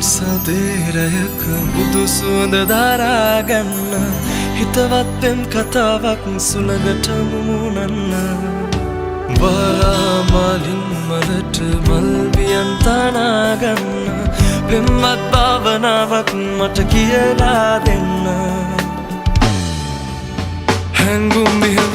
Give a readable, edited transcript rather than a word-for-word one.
සදේරයක බුදු සුවඳ දරාගන්න හිතවත්ෙන් කතාවක් සුළඟට මුමුණන්න වරාමලින් මලට මල්වියන් තනාගන්න පෙම්මත් භාවනාවක් මට කියලා දෙන්න හැඟුම් මෙහෙම